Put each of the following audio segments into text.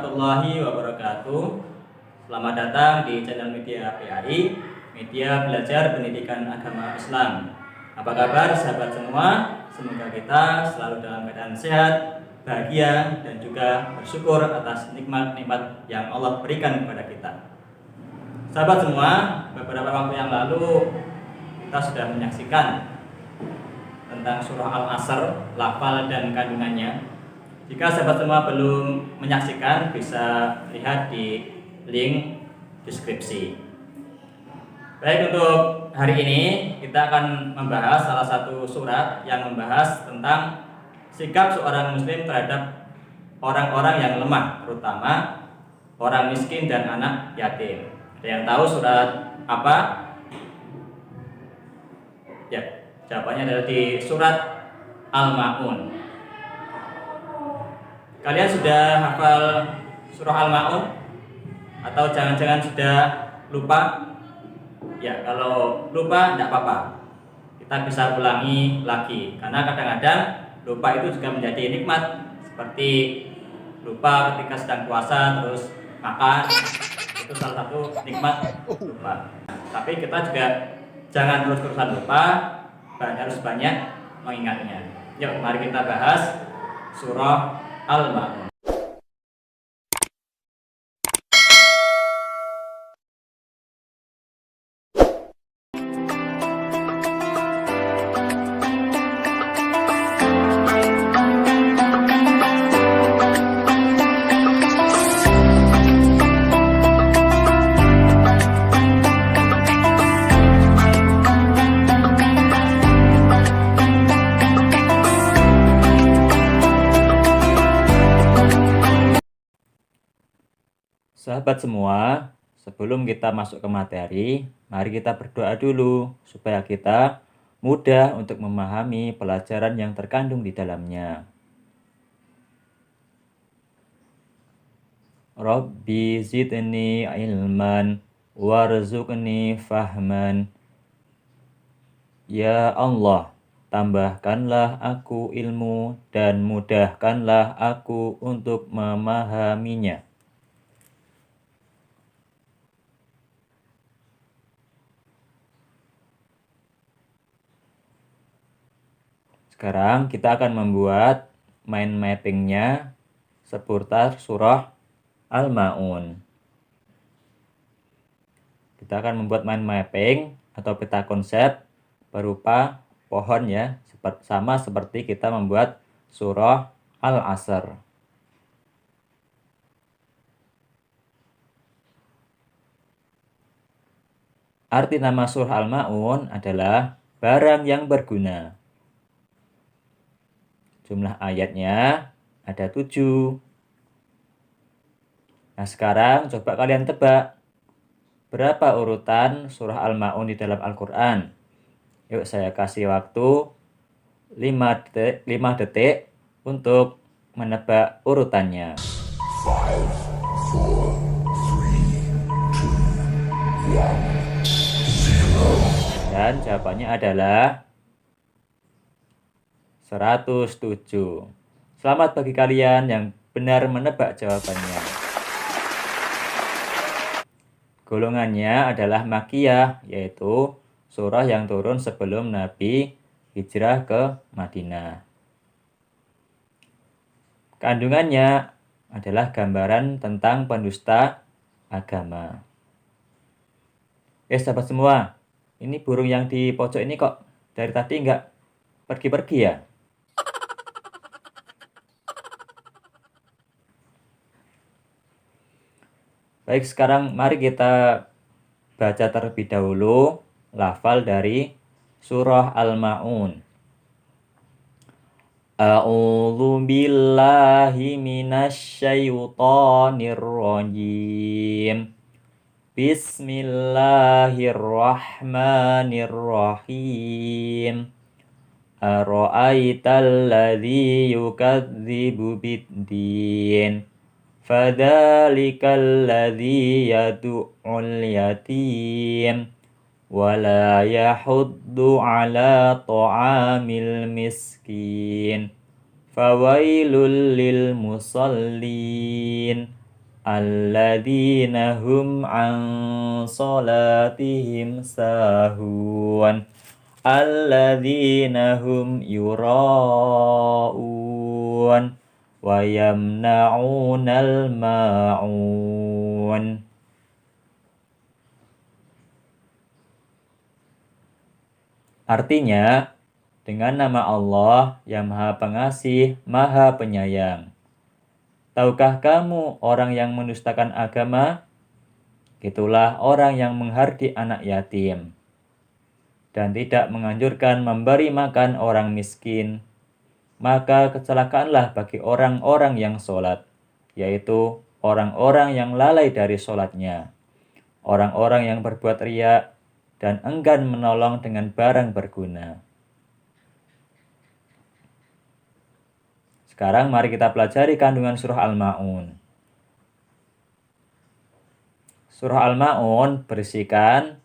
warahmatullahi wabarakatuh. Selamat datang di channel media PAI, Media Belajar Pendidikan Agama Islam. Apa kabar sahabat semua? Semoga kita selalu dalam keadaan sehat, bahagia, dan juga bersyukur atas nikmat-nikmat yang Allah berikan kepada kita. Sahabat semua, beberapa waktu yang lalu kita sudah menyaksikan tentang surah Al-Asr, lafal dan kandungannya. Jika sahabat semua belum menyaksikan, bisa lihat di link deskripsi. Baik, untuk hari ini kita akan membahas salah satu surat yang membahas tentang sikap seorang muslim terhadap orang-orang yang lemah, terutama orang miskin dan anak yatim. Ada yang tahu surat apa? Ya, jawabannya adalah di surat Al-Ma'un. Kalian sudah hafal surah Al-Ma'un? Atau jangan-jangan sudah lupa? Ya, kalau lupa tidak apa-apa, kita bisa ulangi lagi. Karena kadang-kadang lupa itu juga menjadi nikmat. Seperti lupa ketika sedang puasa terus makan, itu salah satu nikmat lupa. Tapi kita juga jangan terus-terusan lupa, harus banyak mengingatnya. Yuk, mari kita bahas surah Al-Ma'un. Sahabat semua, sebelum kita masuk ke materi, mari kita berdoa dulu supaya kita mudah untuk memahami pelajaran yang terkandung di dalamnya. Rabbi zidni ilman warzuqni fahman. Ya Allah, tambahkanlah aku ilmu dan mudahkanlah aku untuk memahaminya. Sekarang kita akan membuat mind mappingnya seputar surah Al-Ma'un. Kita akan membuat mind mapping atau peta konsep berupa pohon ya, sama seperti kita membuat surah Al-Asr. Arti nama surah Al-Ma'un adalah barang yang berguna. Jumlah ayatnya ada 7. Nah, sekarang coba kalian tebak berapa urutan surah Al-Ma'un di dalam Al-Quran. Yuk, saya kasih waktu 5 detik untuk menebak urutannya. 5, 4, 3, 2, 1, 0. Dan jawabannya adalah 107. Selamat bagi kalian yang benar menebak jawabannya. Golongannya adalah Makkiyah, yaitu surah yang turun sebelum Nabi hijrah ke Madinah. Kandungannya adalah gambaran tentang pendusta agama. Sahabat semua, ini burung yang di pojok ini kok dari tadi nggak pergi-pergi ya? Baik, sekarang mari kita baca terlebih dahulu lafal dari surah Al-Ma'un. A'udzu billahi minasyaitonir rajim. Bismillahirrahmanirrahim. Ara'aital ladzi yukadzibu biddin. Fadzalikal ladzi yad'ul yatim wa la yahuddu ala ta'amil miskin. Fawailul lil musallin alladzina hum an salatihim sahun alladzina hum yura'un wa yamna'unal ma'un. Artinya, dengan nama Allah yang Maha Pengasih, Maha Penyayang. Tahukah kamu orang yang mendustakan agama? Itulah orang yang menghardik anak yatim dan tidak menganjurkan memberi makan orang miskin. Maka kecelakaanlah bagi orang-orang yang sholat, yaitu orang-orang yang lalai dari sholatnya, orang-orang yang berbuat riya dan enggan menolong dengan barang berguna. Sekarang mari kita pelajari kandungan surah Al-Ma'un. Surah Al-Ma'un berisikan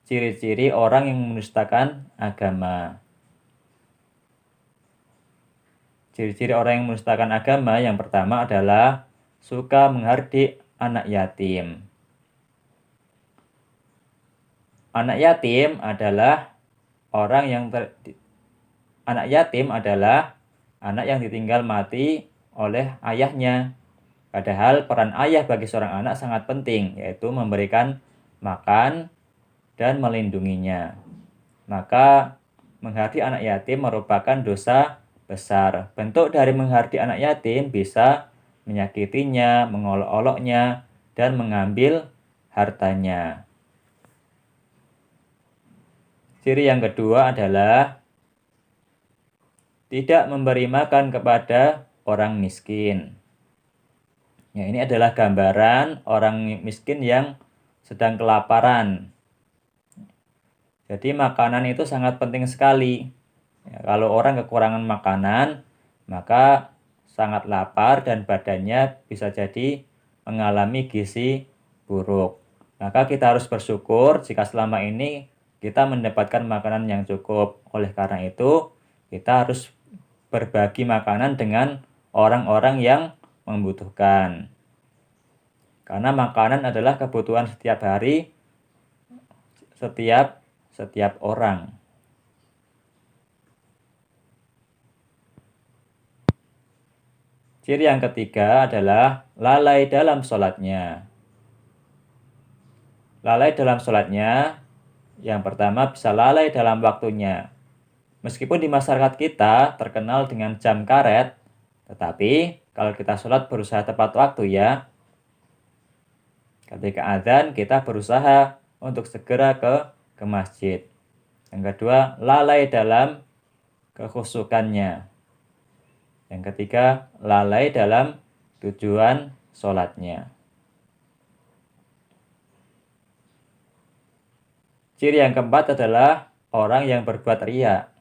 ciri-ciri orang yang mendustakan agama. Ciri-ciri orang yang mendustakan agama yang pertama adalah suka menghardik anak yatim. Anak yatim adalah anak yang ditinggal mati oleh ayahnya. Padahal peran ayah bagi seorang anak sangat penting, yaitu memberikan makan dan melindunginya. Maka menghardik anak yatim merupakan dosa besar. Bentuk dari menghardik anak yatim bisa menyakitinya, mengolok-oloknya, dan mengambil hartanya. Ciri yang kedua adalah tidak memberi makan kepada orang miskin. Ya, ini adalah gambaran orang miskin yang sedang kelaparan. Jadi makanan itu sangat penting sekali. Ya, kalau orang kekurangan makanan, maka sangat lapar dan badannya bisa jadi mengalami gizi buruk. Maka kita harus bersyukur jika selama ini kita mendapatkan makanan yang cukup. Oleh karena itu, kita harus berbagi makanan dengan orang-orang yang membutuhkan. Karena makanan adalah kebutuhan setiap hari, setiap orang. Ciri yang ketiga adalah lalai dalam sholatnya. Lalai dalam sholatnya, yang pertama bisa lalai dalam waktunya. Meskipun di masyarakat kita terkenal dengan jam karet, tetapi kalau kita sholat berusaha tepat waktu ya. Ketika azan kita berusaha untuk segera ke masjid. Yang kedua, lalai dalam kekhusyukannya. Yang ketiga, lalai dalam tujuan sholatnya. Ciri yang keempat adalah orang yang berbuat riya.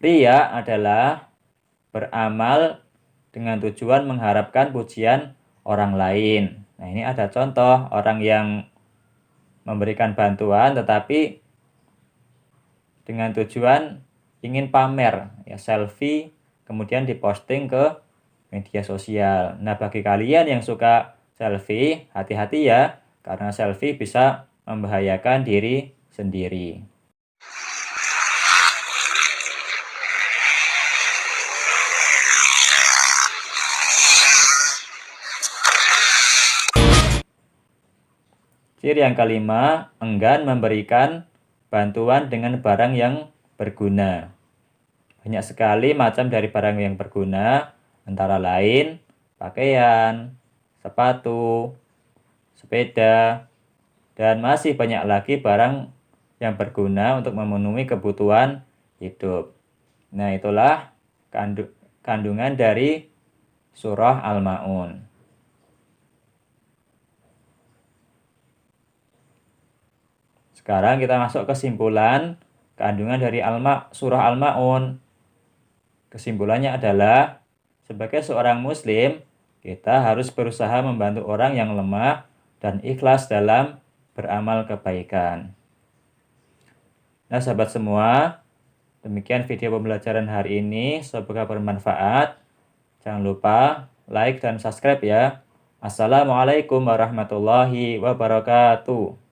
Riya adalah beramal dengan tujuan mengharapkan pujian orang lain. Nah, ini ada contoh orang yang memberikan bantuan tetapi dengan tujuan ingin pamer, ya selfie, kemudian diposting ke media sosial. Nah, bagi kalian yang suka selfie, hati-hati ya, karena selfie bisa membahayakan diri sendiri. Ciri yang kelima, enggan memberikan bantuan dengan barang yang berguna. Banyak sekali macam dari barang yang berguna, antara lain pakaian, sepatu, sepeda, dan masih banyak lagi barang yang berguna untuk memenuhi kebutuhan hidup. Nah, itulah kandungan dari surah Al-Ma'un. Sekarang kita masuk kesimpulan kandungan dari surah Al-Ma'un. Kesimpulannya adalah, sebagai seorang muslim, kita harus berusaha membantu orang yang lemah dan ikhlas dalam beramal kebaikan. Nah, sahabat semua, demikian video pembelajaran hari ini. Semoga bermanfaat. Jangan lupa like dan subscribe ya, Assalamualaikum warahmatullahi wabarakatuh.